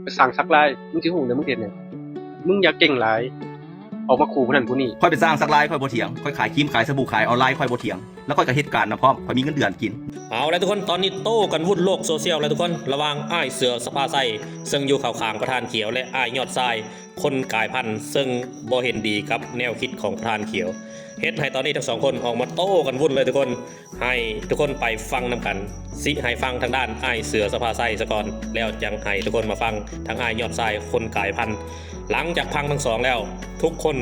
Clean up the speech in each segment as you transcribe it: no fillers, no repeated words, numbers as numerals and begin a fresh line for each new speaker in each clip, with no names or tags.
ไปสั่งซักลายมึงสิหูเนี่ยมึงเฮ็ดเนี่ยมึงอย่าเก่งหลายออกมาขู่ผู้นั้นผู้นี้
ค่อยไปสร้างซักลายค่อยบ่เถียงค่อยขายครีมขายสบู่ขายออนไลน์ค่อยบ่เถียงแล้วค่อยก็เฮ็ดการนะพร้อมค่อยมีเงินเดือนกิน
เอาแล้วทุกคนตอนนี้โต้กันวุ่นโลกโซเชียลแล้วทุกคนระวังอ้ายเสือสปาไซซึ่งอยู่ข่าวขางประธานเขียวและอ้ายยอดทรายคนกายพันธุ์ซึ่งบ่เห็นดีกับแนวคิดของประธานเขียวเฮ็ดให้ตอนนี้ทั้งสองคนออกมาโต้กันวุ่นเลยทุกคนให้ทุกคนไปฟังนำกันสิให้ฟังทางด้านอ้ายเสือสปาไซซะก่อนแล้วยังให้ทุกคนมาฟังทางอ้ายยอดทรายคนกายพันธุ์หลังจากพังทั้งสองแล้วทุกคน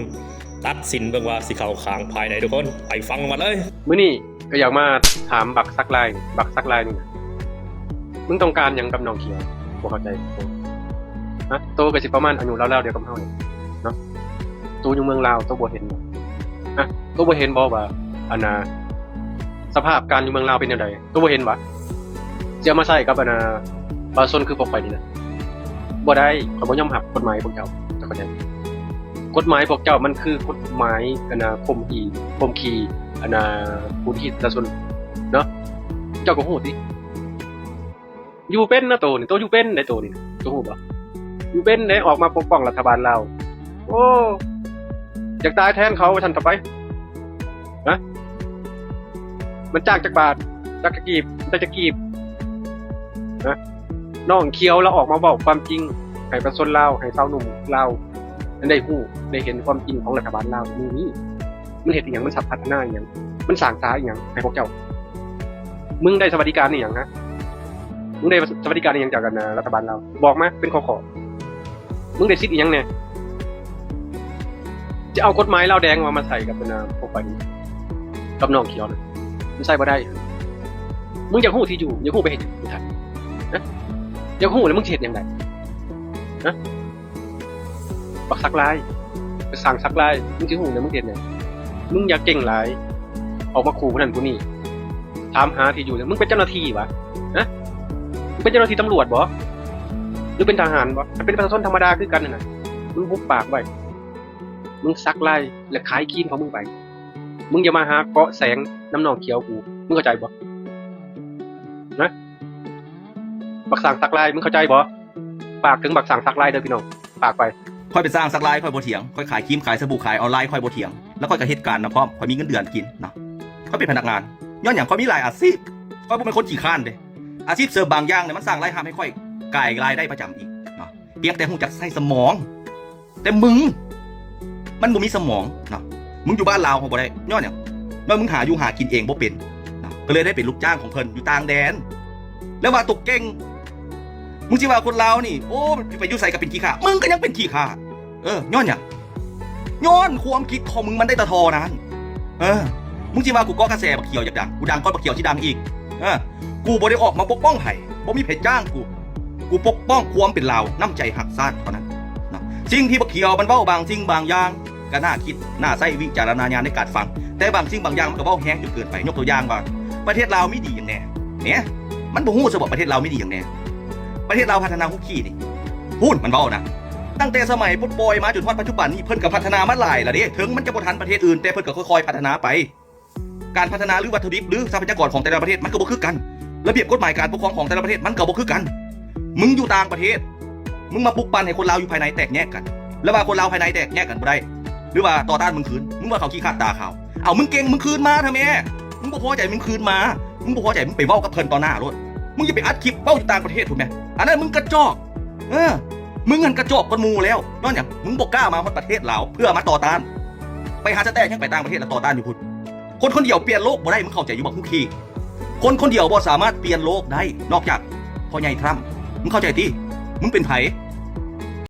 ตัดสินเบิ่งว่าสิเข้าข้างภายในทุกคนไปฟังมาเลย
มื้อนี้ก็อยากมาถามบักซักลายนี่มึงต้องการหยังกับน้องเขียวบ่เข้าใจฮะโตก็สิประมาณอายุราวๆเดียวกับเฮานี่เนาะโตอยู่เมืองลาวโตบ่เห็นบ่ฮะโตบ่เห็นบ่ว่าอันน่ะสภาพการอยู่เมืองลาวเป็นจังไดโตบ่เห็นบ่จะมาใช้กับอันน่ะประชาชนคือพวกไปนี่นะบ่ได้ข้อยบ่ยอมรับกฎหมายพวกเจ้าเข้าใจกฎหมายพวกเจ้ามันคือกฎหมายอันน่ะข่มขีอันน่ะผู้ที่ประชาชนเนาะเจ้าก็ฮู้ติอยู่เป็นนะโตนี่โตอยู่เป็นได้โตนี่โตฮู้บ่อยู่เป็นได้ออกมาปกป้องรัฐบาลลาวโอ้อยากตายแทนเขาว่าซั่นต่อไปฮะมันจากจักบาทจักกะกีบฮะน้องเขียวแล้วออกมาบอกความจริงให้ประชาชนลาวให้ชาวหนุ่มลาวได้ฮู้ได้เห็นความจริงของรัฐบาลลาวนี่มันเฮ็ดอีหยังมันพัฒนาอีหยังมันสร้างสรรค์อีหยังให้พวกเจ้ามึงได้สวัสดิการอีหยังฮะมึงได้สวัสดิการอีหยังจากกันรัฐบาลลาวบอกมาเป็นข้อมึงได้สิทธิ์อีหยังแน่จะเอากฎหมายลาวแดงมาใส่กับพวกไปนี้กับน้องเขียวนะมันใส่บ่ได้มึงอยากฮู้ที่อยู่อยากฮู้ไปเฮ็ดอยู่ทันนะอยากฮู้แล้วมึงเฮ็ดจังไดนะบักซักลายไปสั่งซักลายมึงสิฮู้แล้วมึงเฮ็ดหยังมึงอย่าเก่งหลายออกมาขู่ผู้นั้นผู้นี้ถามหาที่อยู่มึงเป็นเจ้าหน้าที่วะนะมึงเป็นเจ้าหน้าที่ตำรวจบ่หรือเป็นทหารบ่เป็นประชาชนธรรมดาคือกันนั่นน่ะมึงหุบปากไว้มึงซักลายและขายครีมของมึงไปมึงอย่ามาหาเกาะแสงน้ำหนองเขียวกูมึงเข้าใจบ่นะบักสั่งซักลายมึงเข้าใจบ่ฝากถึงบักสั่งซักลายเด้อพี่น้องฝากไป
ค่อยไปสร้างซักลายค่อยบ่เถียงค่อยขายครีมขายสบู่ขายออนไลน์ค่อยบ่เถียงแล้วค่อยก็เฮ็ดการนะพร้อมค่อยมีเงินเดือนกินเนาะค่อยเป็นพนักงานย้อนหยังค่อยมีหลายอาชีพค่อยบ่เป็นคนขี้ข้านเด้อาชีพเสริมบางอย่างเนี่ยมันสร้างรายรับให้ค่อยก่ายรายได้ประจำอีกเนาะเพียงแต่ฮู้จักใช้สมองแต่มึงมันบ่มีสมองเนาะมึงอยู่บ้านลาวเขาบ่ได้ย้อนหยังแล้วมึงหาอยู่หากินเองบ่เป็นเนาะก็เลยได้เป็นลูกจ้างของเพิ่นอยู่ต่างแดนแล้วว่าตกเก่งมึงสิว่าคนลาวนี่โอ้ไปอยู่ไสก็เป็นขี้ข้ามึงก็ยังเป็นขี้ข้าย้อนหยังย้อนความคิดของมึงมันได้ตะทอนั้นมึงสิว่ากูก็กระแสบักเขียวอยากดังกูดังก้อนบักเขียวที่ดังอีกกูบ่ได้ออกมาปกป้องไผบ่มีเพจจ้างกูปกป้องความเป็นลาวน้ำใจหักซ่านเท่านั้นนะสิ่งที่บักเขียวมันเว้าบางสิ่งบางอย่างก็น่าคิดน่าใช้วิจารณญาณในการฟังแต่บางสิ่งบางอย่างมันก็เว้าแห้งจนเกินไปยกตัวอย่างว่าประเทศลาวมีดีอย่างแน่เนี่ยมันบ่ฮู้ซะว่าประเทศลาวมีดีอย่างแน่ประเทศลาวพัฒนาฮุกขี้นี่พูดมันเว้านะตั้งแต่สมัยปลดปล่อยมาจนถึงปัจจุบันนี้เพิ่นก็พัฒนามาหลายแล้วเด้ถึงมันจะบ่ทันประเทศอื่นแต่เพิ่นก็ค่อยๆพัฒนาไปการพัฒนาหรือวัตถุดิบหรือทรัพยากรของแต่ละประเทศมันก็บ่คือกันระเบียบกฎหมายการปกครองของแต่ละประเทศมันก็บ่คือกันมึงอยู่ต่างประเทศมึงมาปลุกปั่นให้คนลาวอยู่ภายในแตกแยกกันแล้วว่าคนลาวภายในแตกแยกกันบ่ได้หรือว่าต่อต้านมึงคืนมึงว่าเขาขี้ขาดตาขาวเอามึงเก่งมึงคืนมาทำไมมึงบ่พอใจมึงคืนมามึงบ่พอใจมึงไปเว้ากับเพิ่นต่อหน้ารถมึงอย่าไปอัดคลิปเว้าอยู่ต่างประเทศพุ่นแม่อันนั้นมึงกระจอกมึงเงินกระจอกกันหมู่แล้วย้อนหยังมึงบ่กล้ามาประเทศลาวเพื่อมาต่อต้านไปหาสแตกยังไปต่างประเทศแล้วต่อต้านอยู่พุ่นคนเดียวเปลี่ยนโลกบ่ได้มึงเข้าใจอยู่บ่คุกคีคนเดียวบ่สามารถเปลี่ยนโลกได้นอกจากพ่อใหญ่ทรัมป์มึงเข้าใจติมึงเป็นไผ